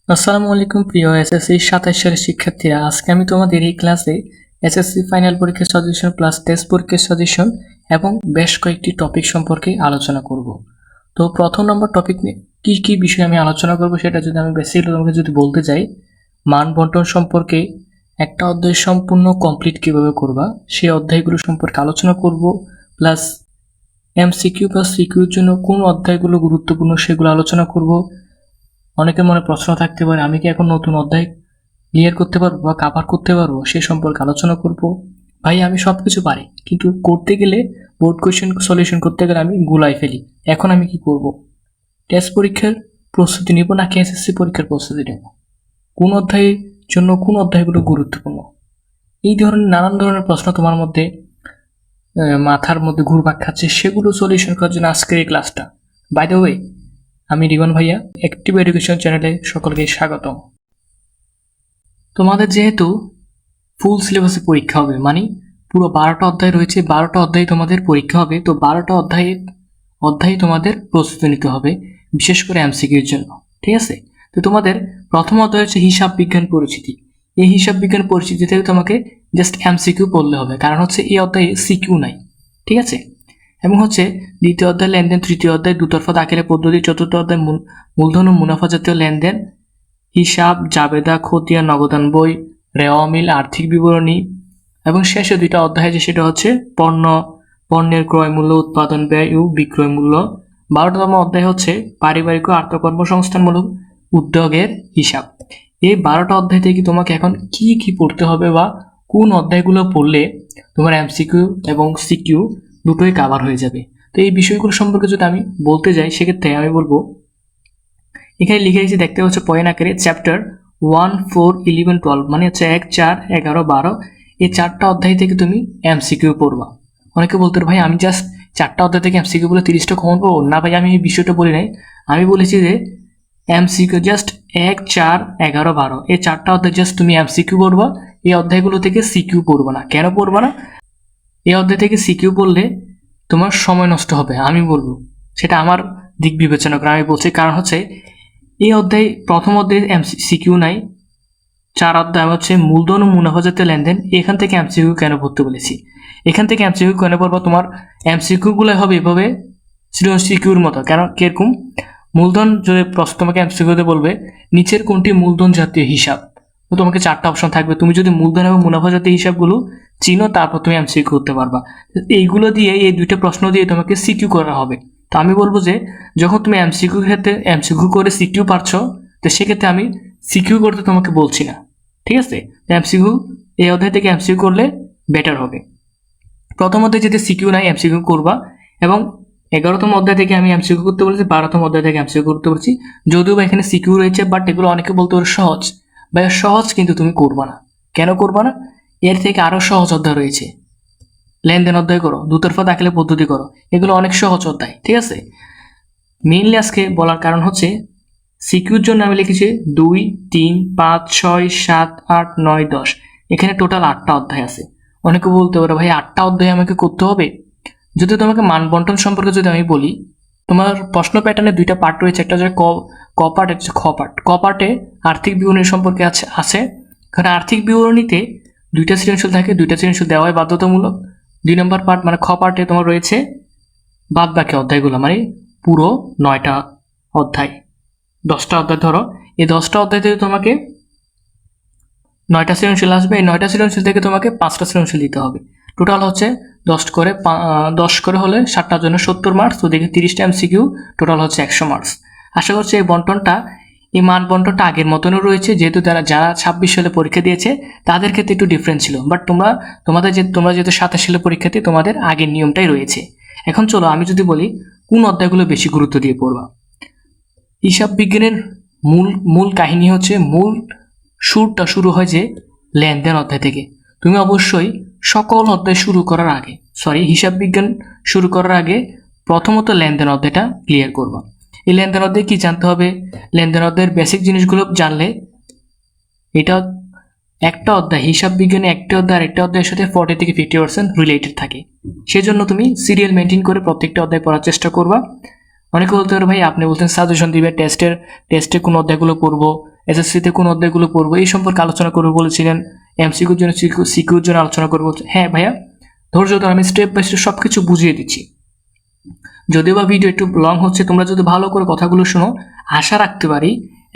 আসসালামু আলাইকুম প্রিয় এসএসসি 27 সালের শিক্ষার্থীরা, আজকে আমি তোমাদের এই ক্লাসে এসএসসি ফাইনাল পরীক্ষার সাজেশন প্লাস টেস্ট পরীক্ষার সাজেশন এবং বেশ কয়েকটি টপিক সম্পর্কে আলোচনা করব। তো প্রথম নম্বর টপিক নিয়ে কি বিষয়ে আমি আলোচনা করব সেটা যদি আমি বেসিক্যালি তোমাকে যদি বলতে যাই, মান বন্টন সম্পর্কে একটা অধ্যায় সম্পূর্ণ কমপ্লিট কিভাবে করবা সেই অধ্যায়গুলো সম্পর্কে আলোচনা করব, প্লাস এমসিকিউ প্লাস সিকিউর জন্য কোন অধ্যায়গুলো গুরুত্বপূর্ণ সেগুলো আলোচনা করব। অনেকের মনে প্রশ্ন থাকতে পারে, আমি কি এখন নতুন অধ্যায় ক্লিয়ার করতে পারবো বা কাভার করতে পারবো, সে সম্পর্কে আলোচনা করব। ভাই আমি সব কিছু পারি, কিন্তু করতে গেলে বোর্ড কোয়েশ্চেন সলিউশন করতে গেলে আমি গুলাই ফেলি। এখন আমি কি করব? টেস্ট পরীক্ষার প্রস্তুতি নিব নাকি এসএসসি পরীক্ষার প্রস্তুতি নেব? কোন অধ্যায়ের জন্য কোন অধ্যায়গুলো গুরুত্বপূর্ণ? এই ধরনের নানান ধরনের প্রশ্ন তোমার মধ্যে মাথার মধ্যে ঘুরপাক খাচ্ছে, সেগুলো সলিউশন করার জন্য আজকের এই ক্লাসটা। বাই দ্য ওয়ে, আমি রিবন ভাইয়া, অ্যাক্টিভ এডুকেশন চ্যানেলে সকলকে স্বাগতম। তোমাদের যেহেতু ফুল সিলেবাসে পরীক্ষা হবে, মানে পুরো 12টা অধ্যায় রয়েছে, 12টা অধ্যায় তোমাদের পরীক্ষা হবে, তো 12টা অধ্যায়ে তোমাদের প্রস্তুতি নিতে হবে, বিশেষ করে এমসিকিউর জন্য। ঠিক আছে? তো তোমাদের প্রথম অধ্যায় হচ্ছে হিসাব বিজ্ঞান পরিচিতি। এই হিসাব বিজ্ঞান পরিচিতি থেকে তোমাকে জাস্ট এমসিকিউ পড়লে হবে, কারণ হচ্ছে এই অধ্যায়ে সিকিউ নাই। ঠিক আছে? এবং হচ্ছে দ্বিতীয় অধ্যায় লেনদেন, তৃতীয় অধ্যায় দুতরফা দাখিলের পদ্ধতি, চতুর্থ অধ্যায় মূলধন ও মুনাফা জাতীয় লেনদেন, হিসাব, জাবেদা, খতিয়ান, নগদান বই, রেওয়া মিল, আর্থিক বিবরণী, এবং শেষে দুইটা অধ্যায় যে সেটা হচ্ছে পণ্যের ক্রয় মূল্য, উৎপাদন ব্যয় ও বিক্রয় মূল্য। 12তম অধ্যায় হচ্ছে পারিবারিক ও আত্মকর্মসংস্থানমূলক উদ্যোগের হিসাব। এই 12টা অধ্যায় থেকে তোমাকে এখন কি পড়তে হবে বা কোন অধ্যায়গুলো পড়লে তোমার এমসিকিউ এবং সিকিউ দুটোই কাভার হয়ে যাবে। তো এই বিষয়গুলো সম্পর্কে যদি আমি বলতে যাই, সেক্ষেত্রে আমি বলবো, এখানে লিখে রেখেছি দেখতে হচ্ছে পয়েন্ট আকারে, চ্যাপ্টার 1, 4, 11, 12, মানে হচ্ছে 1, 4, 11, 12, এই 4টা অধ্যায় থেকে তুমি এমসিকিউ পড়বা। অনেকে বলতে ভাই আমি জাস্ট 4টা অধ্যায় থেকে এমসিকিউ বলে 30টা কমন পাবো না। ভাই আমি এই বিষয়টা বলি নাই, আমি বলেছি যে এমসিকিউ জাস্ট 1, 4, 11, 12 এই 4টা অধ্যায় জাস্ট তুমি এমসিকিউ পড়বা। এই অধ্যায়গুলো থেকে সিকিউ পড়বা না। কেন পড়বা না? এই অধ্যায় থেকে সিকিউ পড়লে তোমার সময় নষ্ট হবে, আমি বলবো সেটা আমার দিক বিবেচনা করে আমি বলছি। কারণ হচ্ছে এই অধ্যায় প্রথম অধ্যায়ে সিকিউ নাই, 4 অধ্যায় হচ্ছে মূলধন ও মুনাফা জাতীয় লেনদেন। এখান থেকে এমসিকিউ কেন পড়তে বলেছি? এখান থেকে এমসিকিউ কেন পড়বো? তোমার এমসিকিউ গুলো হবে এভাবে সিকিউর মতো। কেন কিরকম? মূলধন যদি প্রশ্ন তোমাকে এমসিকিউতে বলবে নিচের কোনটি মূলধন জাতীয় হিসাব, তো তোমাকে 4টা অপশন থাকবে। তুমি যদি মূলধন এবং মুনাফা জাতীয় হিসাবগুলো চিনো, তারপর তুমি এমসিকিউ করতে পারবা। এইগুলো দিয়ে, এই দুইটা প্রশ্ন দিয়ে তোমাকে সিকিউ করা হবে। তো আমি বলবো যে যখন তুমি এমসিকিউ ক্ষেত্রে এমসিকিউ করে সিকিউ পারছো, তো সেক্ষেত্রে আমি সিকিউ করতে তোমাকে বলছি না। ঠিক আছে? এমসিকিউ এই অধ্যায় থেকে এমসিকিউ করলে বেটার হবে। প্রথম অধ্যায় যেতে সিকিউ নাই, এমসিকিউ করবা। এবং 11তম অধ্যায় থেকে আমি এমসিকিউ করতে বলেছি, 12তম অধ্যায় থেকে এমসিকিউ করতে বলেছি। যদিও বা এখানে সিকিউ রয়েছে, বাট এগুলো অনেকে বলতে পারে সহজ। বা সহজ, কিন্তু তুমি করবা না। কেন করবা না? এর থেকে আরো সহজ অধ্যায় রয়েছে। লেনদেন অধ্যায় করো, দুতরফা দাখিলের পদ্ধতি করো, এগুলো অনেক সহজ অধ্যায়। ঠিক আছে? মেইনলি আজকে বলার কারণ হচ্ছে সিকিউর জন্য আমি লিখেছি 2, 3, 5, 6, 7, 8, 9, 10, এখানে টোটাল 8টা অধ্যায় আছে। অনেকে বলতে পারে ভাই 8টা অধ্যায় আমাকে করতে হবে? যদি তোমাকে মান বন্টন সম্পর্কে যদি আমি বলি, তোমার প্রশ্ন প্যাটার্নে দুইটা পার্ট রয়েছে, একটা হচ্ছে ক পার্ট, একটা খ পার্ট। ক পার্টে আর্থিক বিবরণী সম্পর্কে আছে। কারণ আর্থিক বিবরণীতে দুইটা সৃজনশীল থাকে, দুইটা সৃজনশীল দেওয়া হয় বাধ্যতামূলক। 2 নম্বর পার্ট মানে খ পার্টে তোমার রয়েছে বাদ বাকি অধ্যায়গুলো, মানে পুরো 9টা অধ্যায়, 10টা অধ্যায় ধরো। এই 10টা অধ্যায় থেকে তোমাকে 9টা সৃজনশীল আসবে। এই 9টা সৃজনশীল থেকে তোমাকে 5টা সৃজনশীল দিতে হবে। টোটাল হচ্ছে 10 করে হলে 7টার জন্য 70 মার্কস। তো দেখে 30টা এমসিকিউ, টোটাল হচ্ছে 100 মার্কস। আশা করছি এই বন্টনটা, এই মান বন্টনটা আগের মতনও রয়েছে, যেহেতু যারা 26 সালে পরীক্ষা দিয়েছে তাদের ক্ষেত্রে একটু ডিফারেন্ট ছিল। বাট তোমরা যেহেতু 27 সালে পরীক্ষাতে তোমাদের আগের নিয়মটাই রয়েছে। এখন চলো আমি যদি বলি কোন অধ্যায়গুলো বেশি গুরুত্ব দিয়ে পড়বা। হিসাব বিজ্ঞানের মূল কাহিনী হচ্ছে, মূল সুরটা শুরু হয় যে লেনদেন অধ্যায় থেকে। তুমি অবশ্যই সকল অধ্যায় হিসাব বিজ্ঞান শুরু করার আগে প্রথমত লেনদেন অধ্যায়টা ক্লিয়ার করবা। এই লেনদেন অধ্যায় কি জানতে হবে? লেনদেন অধ্যায়ের বেসিক জিনিসগুলো জানলে, এটা একটা অধ্যায়, হিসাব বিজ্ঞানে একটা অধ্যায় আরেকটা অধ্যায়ের সাথে 40 থেকে 50% রিলেটেড থাকে। সেজন্য তুমি সিরিয়াল মেনটেন করে প্রত্যেকটা অধ্যায় পড়ার চেষ্টা করবা। অনেকে বলতে পারে ভাই আপনি বলছেন সাজেশন দিবে টেস্টে কোন অধ্যায়গুলো পড়বো, এসএসসিতে কোন অধ্যায়গুলো পড়বো এই সম্পর্কে আলোচনা করবো বলেছিলেন, এমসিকিউর জন্য সিকিউর জন্য আলোচনা করবো। হ্যাঁ ভাইয়া, ধৈর্য ধরে আমি স্টেপ বাই স্টেপ সবকিছু বুঝিয়ে দিচ্ছি। যদিও বা ভিডিও একটু লং হচ্ছে, তোমরা যদি ভালো করে কথাগুলো শোনো, আশা রাখতে পারি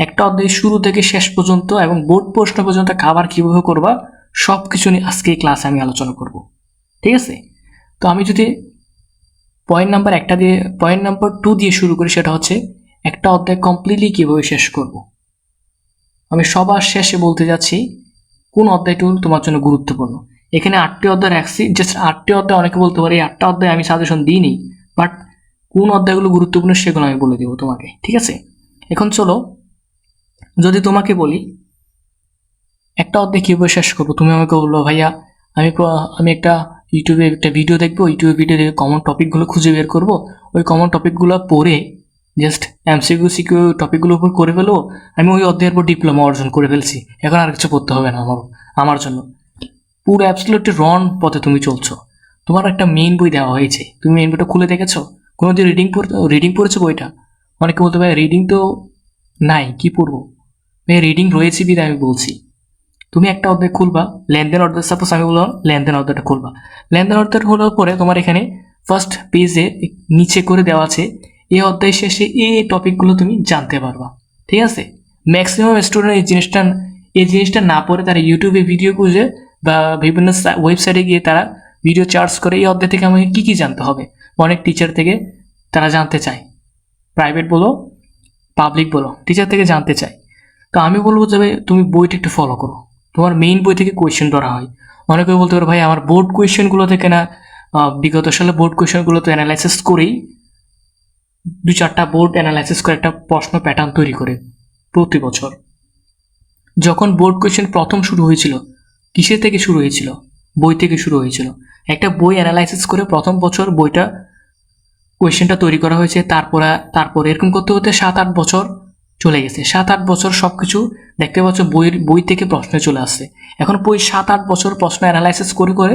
একটা অধ্যায় শুরু থেকে শেষ পর্যন্ত এবং বোর্ড প্রশ্ন পর্যন্ত কাভার কীভাবে করবা সব কিছু নিয়ে আজকে এই ক্লাসে আমি আলোচনা করব। ঠিক আছে, তো আমি যদি পয়েন্ট নাম্বার 2 দিয়ে শুরু করি, সেটা হচ্ছে একটা অধ্যায় কমপ্লিটলি কীভাবে শেষ করব। আমি সবার শেষে বলতে যাচ্ছি কোন অধ্যায়টি তোমার জন্য গুরুত্বপূর্ণ। এখানে 8টি অধ্যায় রাখছি, জাস্ট 8টি অধ্যায়। অনেকে বলতে পারে এই 8টা অধ্যায় আমি সাজেশন দিইনি, বাট কোন অধ্যায়গুলো গুরুত্বপূর্ণ সেগুলো আমি বলে দেবো তোমাকে। ঠিক আছে, এখন চলো, যদি তোমাকে বলি একটা অধ্যায় কীভাবে শেষ করবো, তুমি আমাকে বললো ভাইয়া আমি একটা ইউটিউবে একটা ভিডিও দেখবো, ইউটিউবে ভিডিও দেখে কমন টপিকগুলো খুঁজে বের করবো, ওই কমন টপিকগুলো পড়ে জাস্ট এমসিকিউ সিকিউ টপিকগুলোর উপর করে ফেলবো, আমি ওই অধ্যায়ের উপর ডিপ্লোমা অর্জন করে ফেলছি, এখন আর কিছু পড়তে হবে না আমার জন্য। পুরো অ্যাবসলিউটলি রং পথে তুমি চলছো। তোমার একটা মেইন বই দেওয়া হয়েছে, তুমি মেইন বইটা খুলে দেখেছো? কোনোদিন রিডিং পড়েছো বইটা? অনেকে বলতে পারে রিডিং তো নাই, কি পড়বো? রিডিং রয়েছে বিধায় আমি বলছি, তুমি একটা অধ্যায় খুলবা, লেনদেন অধ্যায়, সাপোজ আমি বললাম লেনদেন অধ্যায়টা খুলবা। লেনদেন অধ্যায় খোলার পরে তোমার এখানে ফার্স্ট পেজে নিচে করে দেওয়া আছে এই অধ্যায় শেষে এই টপিকগুলো তুমি জানতে পারবা। ঠিক আছে, ম্যাক্সিমাম স্টুডেন্ট এই জিনিসটা না পড়ে তারা ইউটিউবে ভিডিও খুঁজে বা বিভিন্ন ওয়েবসাইটে গিয়ে তারা ভিডিও চার্জ করে এই অধ্যায় থেকে আমাকে কী কী জানতে হবে, অনেক টিচার থেকে তারা জানতে চায়, প্রাইভেট বলো পাবলিক বলো, টিচার থেকে জানতে চায়। তো আমি বলবো যে তুমি বইটা একটু ফলো করো, তোমার মেইন বই থেকে কোয়েশ্চেন ধরা হয়। অনেকে বলতে পারো ভাই আমার বোর্ড কোয়েশ্চেনগুলো থেকে না, বিগত সালে বোর্ড কোয়েশ্চেনগুলো তো অ্যানালাইসিস করেই 2-4টা বোর্ড অ্যানালাইসিস করে একটা প্রশ্ন প্যাটার্ন তৈরি করে প্রতি বছর। যখন বোর্ড কোয়েশ্চেন প্রথম শুরু হয়েছিল, কিসের থেকে শুরু হয়েছিল? বই থেকে শুরু হয়েছিল। একটা বই অ্যানালাইসিস করে প্রথম বছর বইটা কোয়েশ্চেনটা তৈরি করা হয়েছে, তারপরে এরকম করতে করতে 7-8 বছর চলে গেছে। 7-8 বছর সব কিছু দেখতে পাচ্ছ বই থেকে প্রশ্নে চলে আসছে। এখন 7-8 বছর প্রশ্ন অ্যানালাইসিস করে করে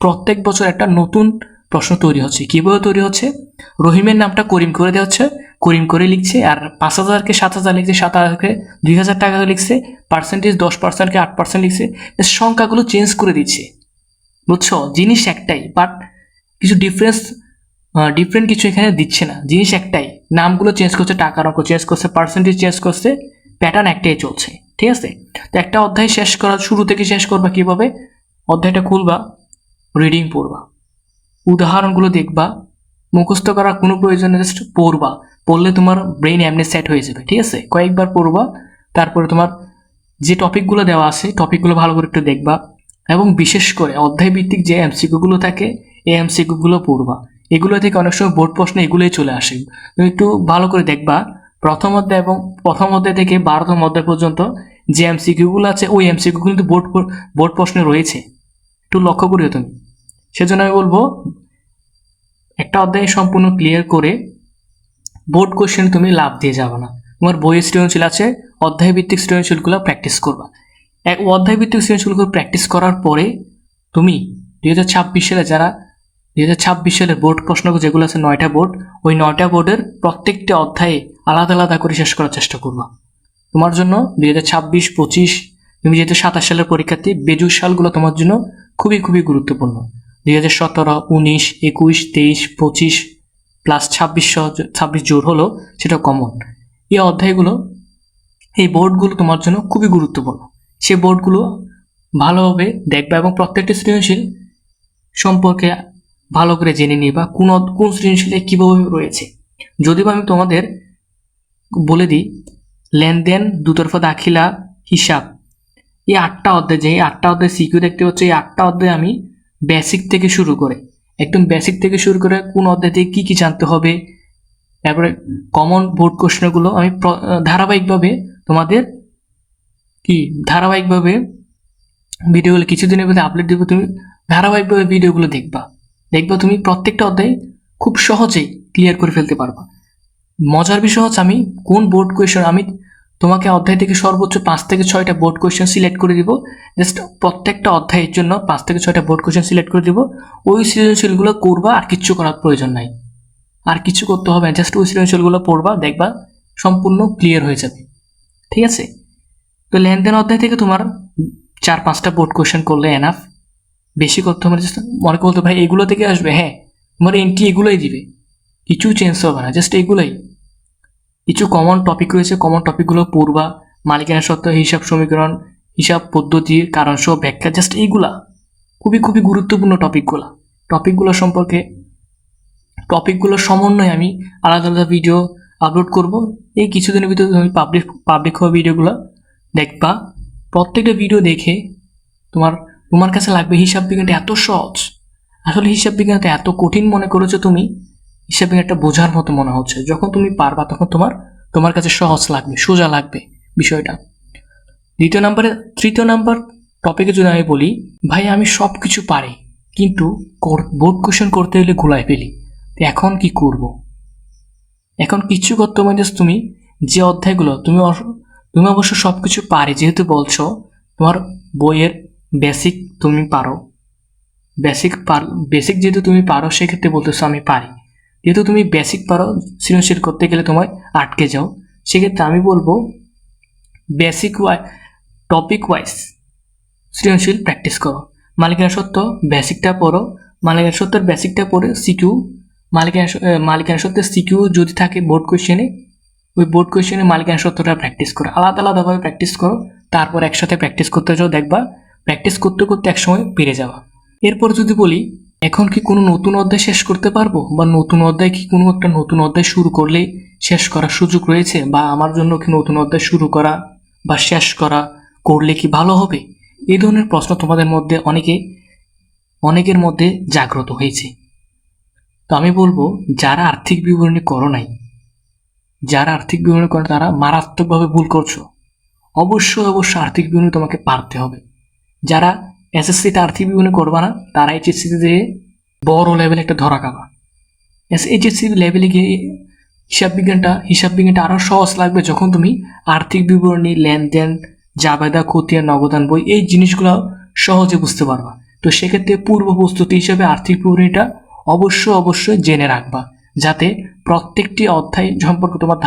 প্রত্যেক বছর একটা নতুন প্রশ্ন তৈরি হচ্ছে। কীভাবে তৈরি হচ্ছে? রহিমের নামটা করিম করে দেওয়া হচ্ছে, করিম করে লিখছে, আর 5,000কে 7,000 লিখছে, 7,000কে 2,000 টাকা লিখছে, পার্সেন্টেজ 10%কে 8% লিখছে, সংখ্যাগুলো চেঞ্জ করে দিচ্ছে। বুঝছো, জিনিস একটাই, বাট কিছু ডিফারেন্ট কিছু এখানে দিচ্ছে না, জিনিস একটাই, নামগুলো চেঞ্জ করছে, টাকার অঙ্ক চেঞ্জ করছে, পার্সেন্টেজ চেঞ্জ করছে, প্যাটার্ন একটাই চলছে। ঠিক আছে, তো একটা অধ্যায় শেষ করার শুরু থেকে শেষ করবা কীভাবে? অধ্যায়টা খুলবা, রিডিং পড়বা, উদাহরণগুলো দেখবা, মুখস্থ করার কোনো প্রয়োজন নেই, জাস্ট পড়বা। পড়লে তোমার ব্রেন এমনি সেট হয়ে যাবে। ঠিক আছে, কয়েকবার পড়বা, তারপরে তোমার যে টপিকগুলো দেওয়া আছে টপিকগুলো ভালো করে একটু দেখবা, এবং বিশেষ করে অধ্যায় ভিত্তিক যে এমসিকিউগুলো থাকে এই এমসিকিউগুলো পড়বা। এগুলো থেকে অনেক সময় বোর্ড প্রশ্ন এগুলোই চলে আসে, তুমি একটু ভালো করে দেখবা। প্রথম অধ্যায় থেকে 12তম অধ্যায় পর্যন্ত যে এমসিকিউগুলো আছে ওই এমসিকিউগুলো কিন্তু বোর্ড প্রশ্নে রয়েছে, একটু লক্ষ্য করিও তুমি। সেজন্য আমি বলবো একটা অধ্যায় সম্পূর্ণ ক্লিয়ার করে বোর্ড কোশ্চেন তুমি লাভ দিয়ে যাবে না। তোমার বইয়ের সৃজনশীল আছে, অধ্যায় ভিত্তিক সৃজনশীলগুলো প্র্যাকটিস করবা। অধ্যায় ভিত্তিক সৃজনশীলগুলো প্র্যাকটিস করার পরে তুমি 2026 সালে 2026 সালের বোর্ড প্রশ্ন যেগুলো আছে 9টা বোর্ড, ওই 9টা বোর্ডের প্রত্যেকটা অধ্যায়ে আলাদা আলাদা করে শেষ করার চেষ্টা করবা। তোমার জন্য 2026-25, তুমি যেহেতু 27 সালের পরীক্ষার্থী, বেজুর সালগুলো তোমার জন্য খুবই খুবই গুরুত্বপূর্ণ। 2017, 19, 21, 23, 25 প্লাস 26 জোর হলো সেটা কমন। এই অধ্যায়গুলো, এই বোর্ডগুলো তোমার জন্য খুবই গুরুত্বপূর্ণ। সেই বোর্ডগুলো ভালোভাবে দেখবা এবং প্রত্যেকটা সৃজনশীল সম্পর্কে ভালো করে জেনে নিবা, কোন সৃজনশীলে কীভাবে রয়েছে। যদিও আমি তোমাদের বলে দিই, লেনদেন, দুতরফা দাখিলা, হিসাব, এই 8টা অধ্যায়, যে 8টা অধ্যায় সিকিউ দেখতে হচ্ছে, এই 8টা অধ্যায় আমি বেসিক থেকে শুরু করে কোন অধ্যায় থেকে কী কী জানতে হবে, তারপরে কমন বোর্ড কোশ্চেনগুলো আমি ধারাবাহিকভাবে ভিডিওগুলো কিছুদিনের মধ্যে আপলোড দেবো। তুমি ধারাবাহিকভাবে ভিডিওগুলো দেখবা, তুমি প্রত্যেকটা অধ্যায় খুব সহজেই ক্লিয়ার করে ফেলতে পারবা। মজার বিষয় হচ্ছে আমি কোন বোর্ড কোয়েশ্চেন, আমি তোমাকে অধ্যায় থেকে সর্বোচ্চ 5 থেকে 6টা বোর্ড কোয়েশ্চেন সিলেক্ট করে দিব। জাস্ট প্রত্যেকটা অধ্যায়ের জন্য 5 থেকে 6টা বোর্ড কোয়েশ্চেন সিলেক্ট করে দিব। ওই সৃজনশীলগুলো করবা, আর কিচ্ছু করার প্রয়োজন নাই, আর কিছু করতে হবে না, জাস্ট ওই সৃজনশীলগুলো পড়বা, দেখবা সম্পূর্ণ ক্লিয়ার হয়ে যাবে। ঠিক আছে, তো লেনদেন অধ্যায় থেকে তোমার 4-5টা বোর্ড কোয়েশ্চেন করলে এনাফ। বেশি করতে হবে জাস্ট মনে করতে ভাই এগুলো থেকে আসবে, হ্যাঁ তোমার এন্ট্রি এগুলোই দিবে, কিছু চেঞ্জ হবে না, জাস্ট এগুলোই। কিছু কমন টপিক রয়েছে, কমন টপিকগুলো পড়বা, মালিকানা সত্ত্ব, হিসাব সমীকরণ, হিসাব পদ্ধতি, কারণ সহ ব্যাখ্যা, জাস্ট এইগুলা খুবই খুবই গুরুত্বপূর্ণ টপিকগুলো সম্পর্কে টপিকগুলোর সমন্বয়ে আমি আলাদা আলাদা ভিডিও আপলোড করব। এই কিছুদিনের ভিতরে তুমি পাবলিক হওয়া ভিডিওগুলো দেখবা। প্রত্যেকটা ভিডিও দেখে তোমার কাছে লাগবে হিসাব বিজ্ঞানটা এত সহজ। আসলে হিসাব বিজ্ঞানটা এত কঠিন মনে করেছো তুমি, হিসাব বিজ্ঞানটা বোঝার মতো মনে হচ্ছে। যখন তুমি পারবা তখন তোমার কাছে সহজ লাগবে, সোজা লাগবে বিষয়টা। তৃতীয় নাম্বার টপিকে যদি আমি বলি, ভাই আমি সব কিছু পারি কিন্তু বোর্ড কোশ্চেন করতে গেলে ঘোলায় ফেলি, তো এখন কি করব? এখন কিচ্ছু করতে হবে না, তুমি যে অধ্যায়গুলো তুমি অবশ্য সব কিছু পারি যেহেতু বলছো, তোমার বইয়ের বেসিক তুমি পারো, বেসিক যেহেতু তুমি পারো সেক্ষেত্রে বলতেছো আমি পারি। যেহেতু তুমি বেসিক পারো, সৃজনশীল করতে গেলে তোমায় আটকে যাও, সেক্ষেত্রে আমি বলবো টপিক ওয়াইজ সৃজনশীল প্র্যাকটিস করো। মালিকানা সত্ত্ব বেসিকটা পড়ো, মালিকানা সত্ত্বের বেসিকটা পড়ে সিকিউ, মালিকানা সত্ত্বের সিকিউ যদি থাকে বোর্ড কোয়েশ্চেনে, ওই বোর্ড কোয়েশ্চেনে মালিকানা সত্ত্বটা প্র্যাকটিস করো, আলাদা আলাদাভাবে প্র্যাকটিস করো, তারপর একসাথে প্র্যাকটিস করতে যাও, দেখবা প্র্যাকটিস করতে করতে একসময় পেরে যাওয়া। এরপর যদি বলি এখন কি কোনো নতুন অধ্যায় শেষ করতে পারবো, বা নতুন অধ্যায় কি কোনো একটা নতুন অধ্যায় শুরু করলে শেষ করার সুযোগ রয়েছে, বা আমার জন্য কি নতুন অধ্যায় শুরু করা বা শেষ করলে কি ভালো হবে, এই ধরনের প্রশ্ন তোমাদের মধ্যে অনেকের মধ্যে জাগ্রত হয়েছে। তো আমি বলবো যারা আর্থিক বিবরণী করো নাই, তারা মারাত্মকভাবে ভুল করছো। অবশ্যই আর্থিক বিবরণী তোমাকে পারতে হবে। যারা এসএসসিতে আর্থিক বিবরণী করবা না, তারা এইচএসসিতে যেয়ে বড় লেভেলে একটা ধরা খাবা। এইচএসসি লেভেলে গিয়ে হিসাব বিজ্ঞানটা আরও সহজ লাগবে যখন তুমি আর্থিক বিবরণী, লেনদেন, জাবেদা, খতিয়ান, নগদান বই, এই জিনিসগুলো সহজে বুঝতে পারবা। তো সেক্ষেত্রে পূর্ব প্রস্তুতি হিসেবে আর্থিক বিবরণীটা অবশ্যই জেনে রাখবা, যাতে প্রত্যেকটি অধ্যায় সম্পর্কে তোমার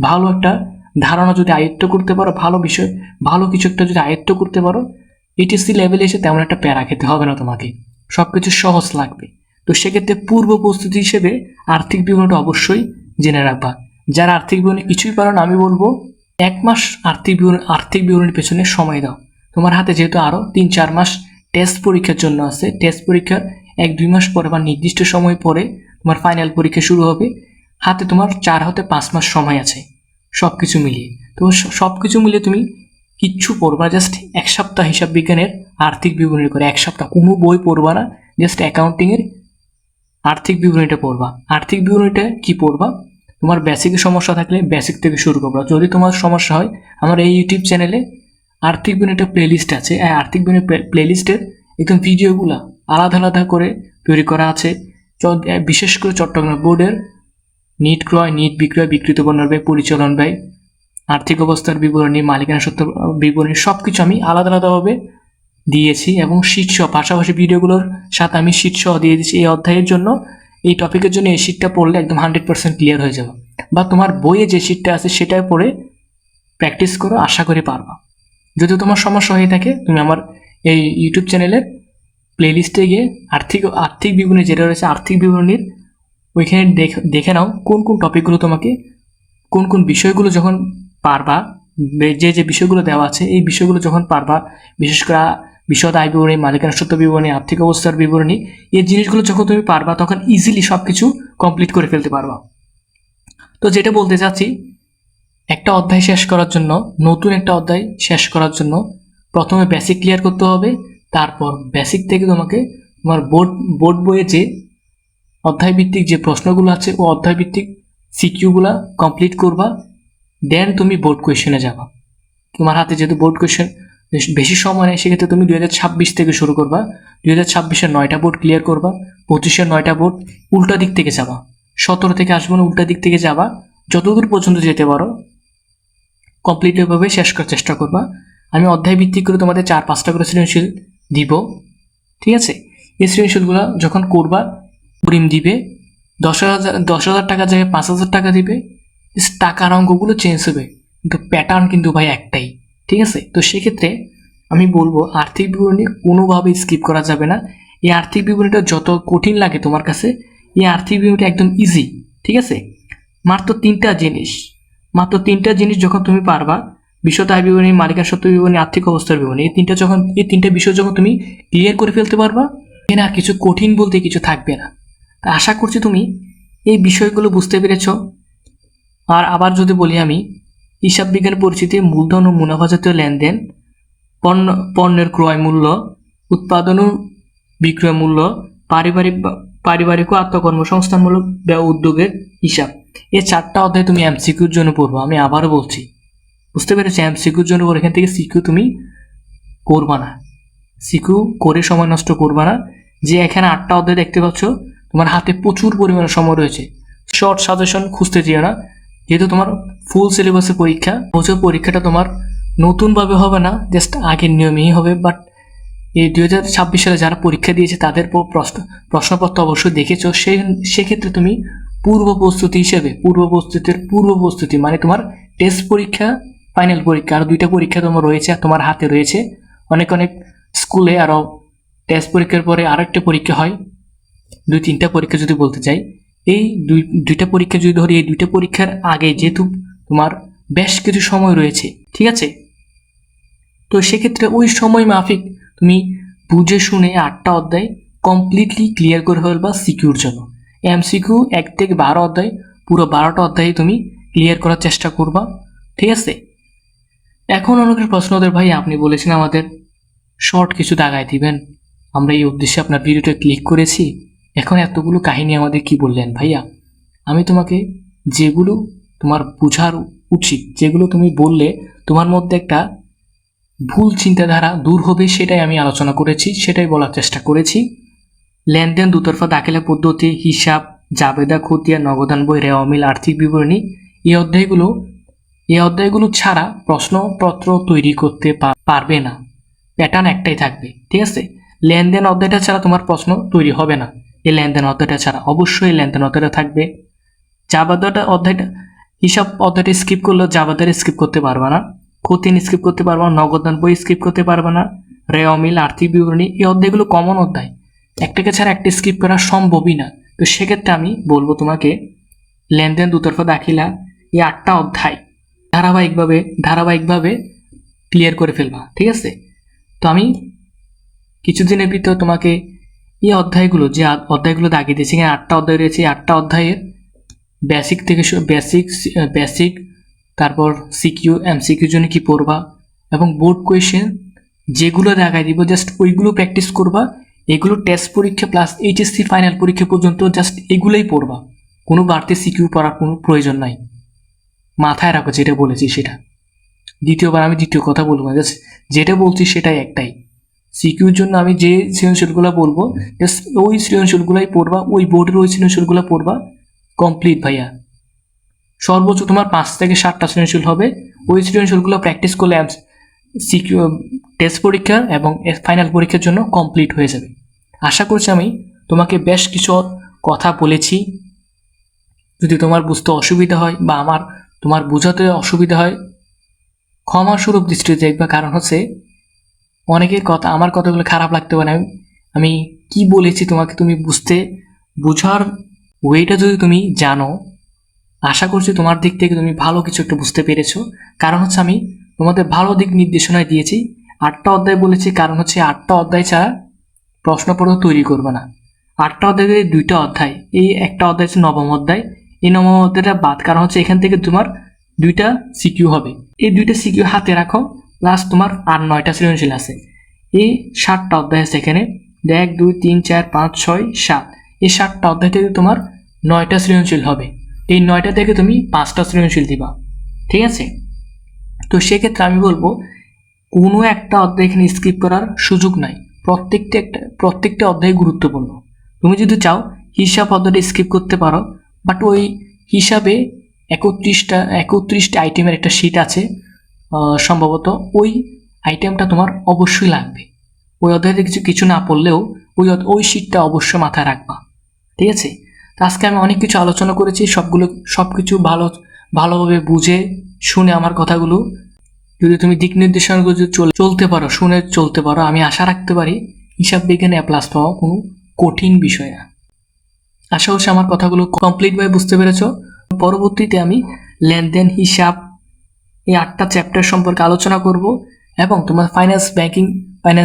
ভালো একটা ধারণা যদি আয়ত্ত করতে পারো, ভালো কিছু একটা যদি আয়ত্ত করতে পারো, এইচএসসি লেভেলে এসে তেমন একটা প্যারা খেতে হবে না, তোমাকে সবকিছু সহজ লাগবে। তো সেক্ষেত্রে পূর্ব প্রস্তুতি হিসেবে আর্থিক বিবরণটা অবশ্যই জেনে রাখবা। যারা আর্থিক বিবরণী কিছুই পারো না, আমি বলবো 1 মাস আর্থিক বিবরণীর পেছনে সময় দাও। তোমার হাতে যেহেতু আরও 3-4 মাস টেস্ট পরীক্ষার জন্য আছে, টেস্ট পরীক্ষার 1-2 মাস পরে বা নির্দিষ্ট সময় পরে তোমার ফাইনাল পরীক্ষা শুরু হবে, হাতে তোমার 4 হতে 5 মাস সময় আছে সব কিছু মিলিয়ে। তো সব কিছু মিলিয়ে তুমি কিচ্ছু পড়বা, জাস্ট 1 সপ্তাহ হিসাব বিজ্ঞানের আর্থিক বিবরণী করে, 1 সপ্তাহ কোনো বই পড়বা না, জাস্ট অ্যাকাউন্টিংয়ের আর্থিক বিবরণীটা পড়বা। আর্থিক বিবরণীটা কি পড়বা, তোমার বেসিকের সমস্যা থাকলে বেসিক থেকে শুরু করবা। যদি তোমার সমস্যা হয়, আমার এই ইউটিউব চ্যানেলে আর্থিক বিবরণী একটা প্লেলিস্ট আছে, আর্থিক বিবরণী প্লেলিস্টের একদম ভিডিওগুলো আলাদা করে তৈরি করা আছে। বিশেষ করে চট্টগ্রাম বোর্ডের নিট ক্রয়, নিট বিক্রয়, বিকৃত পণ্যের ব্যয়, পরিচালন ব্যয়, আর্থিক অবস্থার বিবরণী, মালিকানা সত্ত্ব বিবরণী, সব কিছু আমি আলাদাভাবে দিয়েছি, এবং শীটসহ পাশাপাশি ভিডিওগুলোর সাথে আমি শীটসহ দিয়ে দিয়েছি। এই অধ্যায়ের জন্য, এই টপিকের জন্য এই শীটটা পড়লে একদম 100% ক্লিয়ার হয়ে যাবে, বা তোমার বইয়ে যে শীটটা আছে সেটাই পড়ে প্র্যাকটিস করো, আশা করি পারবা। যদি তোমার সমস্যা হয়ে থাকে, তুমি আমার এই ইউটিউব চ্যানেলের প্লেলিস্টে গিয়ে আর্থিক বিবরণী যেটা রয়েছে, আর্থিক বিবরণীর ওইখানে দেখে নাও কোন টপিকগুলো তোমাকে, কোন বিষয়গুলো যখন পারবা, যে বিষয়গুলো দেওয়া আছে এই বিষয়গুলো যখন পারবা, বিশেষ করে বিশদ আয় বিবরণী, মালিকানা সত্ত্ব বিবরণী, আর্থিক অবস্থার বিবরণী, এই জিনিসগুলো যখন তুমি পারবা তখন ইজিলি সব কিছু কমপ্লিট করে ফেলতে পারবা। তো যেটা বলতে চাচ্ছি, একটা অধ্যায় শেষ করার জন্য, নতুন একটা অধ্যায় শেষ করার জন্য প্রথমে বেসিক ক্লিয়ার করতে হবে, তারপর বেসিক থেকে তোমাকে তোমার বোর্ড বইয়ে যে অধ্যায় ভিত্তিক যে প্রশ্নগুলো আছে ও অধ্যায় ভিত্তিক সিকিউগুলা কমপ্লিট করবা, দেন তুমি বোর্ড কোয়েশ্চেনে যাবা। তোমার হাতে যেহেতু বোর্ড কোয়েশ্চেন বেশি সময় নেই, সেক্ষেত্রে তুমি 2026 থেকে শুরু করবা, 2026-এর 9টা বোর্ড ক্লিয়ার করবা, 25-এর 9টা বোর্ড উল্টা দিক থেকে যাবা, 17 থেকে আসবো না, উল্টা দিক থেকে যাবা, যতদূর পর্যন্ত যেতে পারো কমপ্লিটভাবে শেষ করার চেষ্টা করবা। আমি অধ্যায় ভিত্তিক করে তোমাদের 4-5টা করে সৃজনশীল দিব, ঠিক আছে? এই সৃজনশীলগুলো যখন করবা, প্রিম দিবে 10,000 টাকা জায়গায় 5,000 টাকা দিবে, টাকার অঙ্কগুলো চেঞ্জ হবে, কিন্তু প্যাটার্ন কিন্তু ভাই একটাই। ঠিক আছে? তো সেক্ষেত্রে আমি বলবো আর্থিক বিবরণী কোনোভাবেই স্কিপ করা যাবে না। এই আর্থিক বিবরণীটা যত কঠিন লাগে তোমার কাছে, এই আর্থিক বিবরণীটা একদম ইজি। ঠিক আছে? মাত্র তিনটা জিনিস যখন তুমি পারবা, বিশদ আয় বিবরণী, মালিকানা সত্ত্ব বিবরণী, আর্থিক অবস্থার বিবরণী, এই তিনটা বিষয় যখন তুমি ক্লিয়ার করে ফেলতে পারবা, এখানে আর কিছু কঠিন বলতে কিছু থাকবে না। তা আশা করছি তুমি এই বিষয়গুলো বুঝতে পেরেছ। আর আবার যদি বলি আমি, হিসাব বিজ্ঞান পরিচিতি, মূলধন ও মুনাফাজাতীয় লেনদেন, পণ্যের ক্রয় মূল্য, উৎপাদন ও বিক্রয় মূল্য, পারিবারিক ও আত্মকর্মসংস্থানমূলক উদ্যোগের হিসাব, এই 4টা অধ্যায় তুমি এমসিকিউর জন্য পড়বো। আমি আবারও বলছি, বুঝতে পেরেছি? এমসিকিউর জন্য পড়ো। এখান থেকে সিকিউ তুমি করবা না, সিকিউ করে সময় নষ্ট করবা না। যে এখানে 8টা অধ্যায় দেখতে পাচ্ছ, তোমার হাতে প্রচুর পরিমাণে সময় রয়েছে। শর্ট সাজেশন খুঁজতে যেও না, যেহেতু তোমার ফুল সিলেবাসের পরীক্ষা। বছর পরীক্ষাটা তোমার নতুনভাবে হবে না, জাস্ট আগের নিয়মেই হবে। বাট এই 2026 সালে যারা পরীক্ষা দিয়েছে তাদের প্রশ্নপত্র অবশ্যই দেখেছ। সেক্ষেত্রে তুমি পূর্ব প্রস্তুতি মানে তোমার টেস্ট পরীক্ষা, ফাইনাল পরীক্ষা, আর 2টা পরীক্ষা তোমার রয়েছে, তোমার হাতে রয়েছে। অনেক স্কুলে আরও টেস্ট পরীক্ষার পরে আরেকটা পরীক্ষা হয়, 2-3টা পরীক্ষা যদি বলতে চাই। এই দুইটা পরীক্ষা যদি ধরি, এই 2টা পরীক্ষার আগে যেহেতু তোমার বেশ কিছু সময় রয়েছে, ঠিক আছে? তো সেক্ষেত্রে ওই সময় মাফিক তুমি বুঝে শুনে 8টা অধ্যায় কমপ্লিটলি ক্লিয়ার করে ফেলবা সিকিউর জন্য। এমসিকিউ 1 থেকে 12 অধ্যায়, পুরো 12টা অধ্যায় তুমি ক্লিয়ার করার চেষ্টা করবা, ঠিক আছে? এখন অনেকের প্রশ্ন ওদের, ভাই আপনি বলেছেন আমাদের শর্ট কিছু দাগায় দিবেন, আমরা এই উদ্দেশ্যে আপনার ভিডিওটা ক্লিক করেছি, এখন এতগুলো কাহিনী আমাদের কি বললেন ভাইয়া? আমি তোমাকে যেগুলো তোমার বোঝার উচিত, যেগুলো তুমি বললে তোমার মধ্যে একটা ভুল চিন্তাধারা দূর হবে, সেটাই আমি আলোচনা করেছি, সেটাই বলার চেষ্টা করেছি। লেনদেন, দুতরফা দাখিলা পদ্ধতি, হিসাব, জাবেদা, খতিয়ান, নগদান বই, রেওয়া মিল, আর্থিক বিবরণী, এই অধ্যায়গুলো ছাড়া প্রশ্নপত্র তৈরি করতে পারবে না। প্যাটার্ন একটাই থাকবে, ঠিক আছে? লেনদেন অধ্যায়টা ছাড়া তোমার প্রশ্ন তৈরি হবে না। এই লেনদেন অধ্যায়টা ছাড়া অবশ্যই লেনদেন অধ্যায়টা থাকবে। হিসাব অধ্যায়টা স্কিপ করলেও জাবেদাটা স্কিপ করতে পারবে না, খতিয়ান স্কিপ করতে পারবে না, নগদান বই স্কিপ করতে পারবে না, রেওয়া মিল, আর্থিক বিবরণী, এই অধ্যায়গুলো কমন অধ্যায়, একটাকে ছাড়া একটা স্কিপ করা সম্ভবই না। তো সেক্ষেত্রে আমি বলবো তোমাকে লেনদেন, দুতরফা দাখিলা, এই 8টা অধ্যায় ধারাবাহিকভাবে ক্লিয়ার করে ফেলবা, ঠিক আছে? তো আমি কিছুদিনের ভিতর তোমাকে এই অধ্যায়গুলো দাগিয়ে দিয়েছি। এখানে 8টা অধ্যায় রয়েছে। 8টা অধ্যায়ের বেসিক, তারপর সিকিউ, এমসিকিউ জন্য কি পড়বা, এবং বোর্ড কোয়েশ্চেন যেগুলো দেখাই দিব, জাস্ট ওইগুলো প্র্যাকটিস করবা। এগুলো টেস্ট পরীক্ষা প্লাস এইচএসসি ফাইনাল পরীক্ষা পর্যন্ত জাস্ট এগুলোই পড়বা, কোনো বাড়তি সিকিউ পড়ার কোনো প্রয়োজন নাই। মাথায় রাখো যেটা বলেছি সেটা। দ্বিতীয়বার আমি দ্বিতীয় কথা বলবো না, জাস্ট যেটা বলছি সেটাই একটাই। সিকিউর জন্য আমি যে সৃজনশীলগুলো বলবো, জাস্ট ওই সৃজনশীলগুলোই পড়বা, ওই বোর্ডের ওই সৃজনশীলগুলো পড়বা, কমপ্লিট ভাইয়া। সর্বোচ্চ তোমার 5 থেকে 7টা সৃজনশীল হবে, ওই সৃজনশীলগুলো প্র্যাকটিস করলে সিকিউ টেস্ট পরীক্ষা এবং ফাইনাল পরীক্ষার জন্য কমপ্লিট হয়ে যাবে। আশা করছি আমি তোমাকে বেশ কিছু কথা বলেছি। যদি তোমার বুঝতে অসুবিধা হয় বা তোমার বোঝাতে অসুবিধা হয়, ক্ষমাস্বরূপ দৃষ্টিতে দেখবা। কারণ হচ্ছে অনেকের কথা, আমার কথাগুলো খারাপ লাগতে পারে। আমি কি বলেছি তোমাকে, তুমি বোঝার ওয়েটা যদি তুমি জানো, আশা করছি তোমার দিক থেকে তুমি ভালো কিছু একটা বুঝতে পেরেছো। কারণ হচ্ছে আমি তোমাদের ভালো দিক নির্দেশনায় দিয়েছি। 8টা অধ্যায় বলেছি, কারণ হচ্ছে 8টা অধ্যায় ছাড়া প্রশ্নপত্র তৈরি করবে না। 8টা অধ্যায়ে 2টা অধ্যায়, এই একটা অধ্যায় হচ্ছে নবম অধ্যায়, এই নবম অধ্যায়টা বাদ, কারণ হচ্ছে এখান থেকে তোমার 2টা সিকিউ হবে। এই 2টা সিকিউ হাতে রাখো, প্লাস তোমার আর 9টা সৃজনশীল আছে। এই 7টা অধ্যায় আছে এখানে, 1 2 3 4 5 6 7, এই 7টা অধ্যায় থেকে তোমার 9টা সৃজনশীল হবে। এই 9টা থেকে তুমি 5টা সৃজনশীল দিবা, ঠিক আছে? তো সেক্ষেত্রে আমি বলবো কোনো একটা অধ্যায় এখানে স্কিপ করার সুযোগ নাই। প্রত্যেকটা অধ্যায় গুরুত্বপূর্ণ। তুমি যদি চাও হিসাব অধ্যায়টা স্কিপ করতে পারো, বাট ওই হিসাবে 31টা আইটেমের একটা শিট আছে, সম্ভবত ওই আইটেমটা তোমার অবশ্যই লাগবে। ওই অধ্যায়তে কিছু না পড়লেও ওই শিটটা অবশ্যই মাথায় রাখবা, ঠিক আছে? তো আজকে আমি অনেক কিছু আলোচনা করেছি, সব কিছু ভালোভাবে বুঝে শুনে আমার কথাগুলো যদি তুমি দিক নির্দেশনাগুলো যদি চলতে পারো, শুনে চলতে পারো, আমি আশা রাখতে পারি হিসাব বিজ্ঞানে A+ পাওয়া কোনো কঠিন বিষয় না। আশা করছি আমার কথাগুলো কমপ্লিটভাবে বুঝতে পেরেছো। পরবর্তীতে আমি লেনদেন, হিসাব, এই 8টা চ্যাপ্টার সম্পর্কে আলোচনা করব এবং তোমার ফাইন্যান্স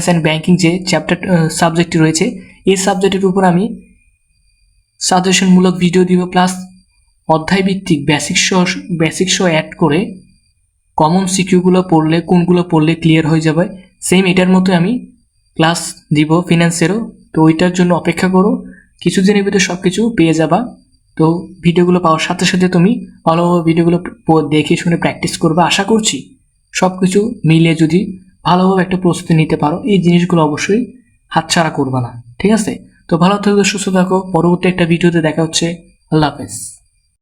অ্যান্ড ব্যাংকিং যে চ্যাপ্টার সাবজেক্টটি রয়েছে এই সাবজেক্টের উপর আমি সাজেশনমূলক ভিডিও দিব, প্লাস অধ্যায়ভিত্তিক বেসিক্স অ্যাড করে কমন সিকিউগুলো পড়লে কোনগুলো পড়লে ক্লিয়ার হয়ে যাবে সেম এটার মতো আমি ক্লাস দিব ফিনান্সেরও। তো ওইটার জন্য অপেক্ষা করো, কিছুদিনের ভিতরে সব কিছু পেয়ে যাবা। তো ভিডিওগুলো পাওয়ার সাথে সাথে তুমি ভালোভাবে ভিডিওগুলো দেখে শুনে প্র্যাকটিস করবে। আশা করছি সব কিছু মিলিয়ে যদি ভালোভাবে একটা প্রস্তুতি নিতে পারো, এই জিনিসগুলো অবশ্যই হাতছাড়া করবা না। ঠিক আছে, তো ভালো থাকো, সুস্থ থাকো। পরবর্তী একটা ভিডিওতে দেখা হচ্ছে। আল্লাহ হাফেজ।